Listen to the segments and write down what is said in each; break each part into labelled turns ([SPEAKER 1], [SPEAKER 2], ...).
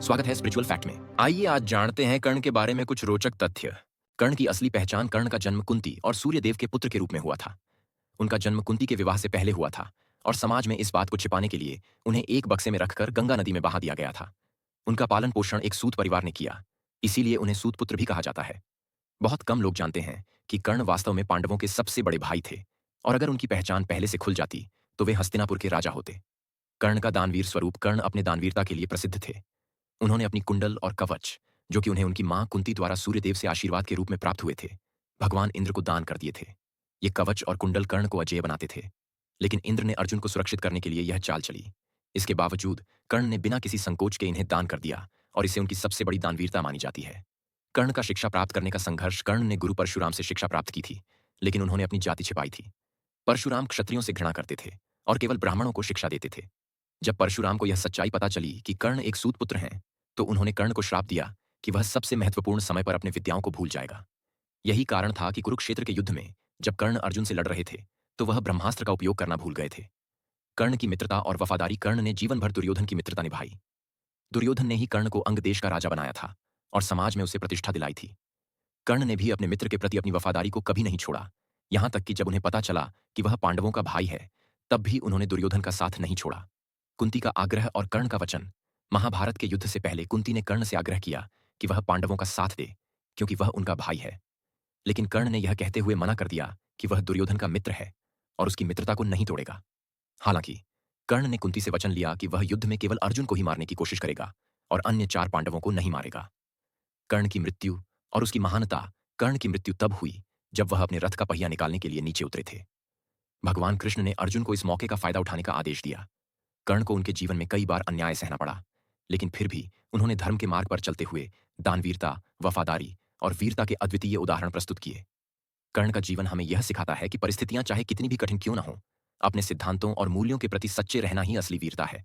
[SPEAKER 1] स्वागत है spiritual fact में। आइए आज जानते हैं कर्ण के बारे में कुछ रोचक तथ्य। कर्ण की असली पहचान। कर्ण का जन्म कुंती और सूर्यदेव के पुत्र के रूप में हुआ था। उनका जन्म कुंती के विवाह से पहले हुआ था और समाज में इस बात को छिपाने के लिए उन्हें एक बक्से में रखकर गंगा नदी में बहा दिया गया था। उनका पालन पोषण एक सूत परिवार ने किया, इसीलिए उन्हें सूत पुत्र भी कहा जाता है। बहुत कम लोग जानते हैं कि कर्ण वास्तव में पांडवों के सबसे बड़े भाई थे और अगर उनकी पहचान पहले से खुल जाती तो वे हस्तिनापुर के राजा होते। कर्ण का दानवीर स्वरूप। कर्ण अपने दानवीरता के लिए प्रसिद्ध थे। उन्होंने अपनी कुंडल और कवच, जो कि उन्हें उनकी मां कुंती द्वारा सूर्यदेव से आशीर्वाद के रूप में प्राप्त हुए थे, भगवान इंद्र को दान कर दिए थे। ये कवच और कुंडल कर्ण को अजेय बनाते थे, लेकिन इंद्र ने अर्जुन को सुरक्षित करने के लिए यह चाल चली। इसके बावजूद कर्ण ने बिना किसी संकोच के इन्हें दान कर दिया और इसे उनकी सबसे बड़ी दानवीरता मानी जाती है। कर्ण का शिक्षा प्राप्त करने का संघर्ष। कर्ण ने गुरु परशुराम से शिक्षा प्राप्त की थी, लेकिन उन्होंने अपनी जाति छिपाई थी। परशुराम क्षत्रियों से घृणा करते थे और केवल ब्राह्मणों को शिक्षा देते थे। जब परशुराम को यह सच्चाई पता चली कि कर्ण एक सूत पुत्र हैं, तो उन्होंने कर्ण को श्राप दिया कि वह सबसे महत्वपूर्ण समय पर अपने विद्याओं को भूल जाएगा। यही कारण था कि कुरुक्षेत्र के युद्ध में जब कर्ण अर्जुन से लड़ रहे थे, तो वह ब्रह्मास्त्र का उपयोग करना भूल गए थे। कर्ण की मित्रता और वफादारी। कर्ण ने जीवन भर दुर्योधन की मित्रता निभाई। दुर्योधन ने ही कर्ण को अंग देश का राजा बनाया था और समाज में उसे प्रतिष्ठा दिलाई थी। कर्ण ने भी अपने मित्र के प्रति अपनी वफादारी को कभी नहीं छोड़ा। यहां तक कि जब उन्हें पता चला कि वह पांडवों का भाई है, तब भी उन्होंने दुर्योधन का साथ नहीं छोड़ा। कुंती का आग्रह और कर्ण का वचन। महाभारत के युद्ध से पहले कुंती ने कर्ण से आग्रह किया कि वह पांडवों का साथ दे, क्योंकि वह उनका भाई है। लेकिन कर्ण ने यह कहते हुए मना कर दिया कि वह दुर्योधन का मित्र है और उसकी मित्रता को नहीं तोड़ेगा। हालांकि कर्ण ने कुंती से वचन लिया कि वह युद्ध में केवल अर्जुन को ही मारने की कोशिश करेगा और अन्य 4 पांडवों को नहीं मारेगा। कर्ण की मृत्यु और उसकी महानता। कर्ण की मृत्यु तब हुई जब वह अपने रथ का पहिया निकालने के लिए नीचे उतरे थे। भगवान कृष्ण ने अर्जुन को इस मौके का फायदा उठाने का आदेश दिया। कर्ण को उनके जीवन में कई बार अन्याय सहना पड़ा, लेकिन फिर भी उन्होंने धर्म के मार्ग पर चलते हुए दानवीरता, वफादारी और वीरता के अद्वितीय उदाहरण प्रस्तुत किए। कर्ण का जीवन हमें यह सिखाता है कि परिस्थितियां चाहे कितनी भी कठिन क्यों न हो, अपने सिद्धांतों और मूल्यों के प्रति सच्चे रहना ही असली वीरता है।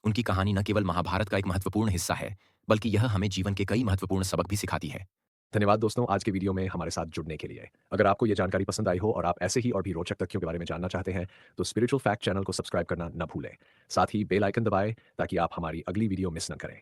[SPEAKER 1] उनकी कहानी न केवल महाभारत का एक महत्वपूर्ण हिस्सा है, बल्कि यह हमें जीवन के कई महत्वपूर्ण सबक भी सिखाती है।
[SPEAKER 2] धन्यवाद दोस्तों आज के वीडियो में हमारे साथ जुड़ने के लिए। अगर आपको ये जानकारी पसंद आई हो और आप ऐसे ही और भी रोचक तथ्यों के बारे में जानना चाहते हैं तो स्पिरिचुअल फैक्ट चैनल को सब्सक्राइब करना न भूलें। साथ ही बेल आइकन दबाएं ताकि आप हमारी अगली वीडियो मिस न करें।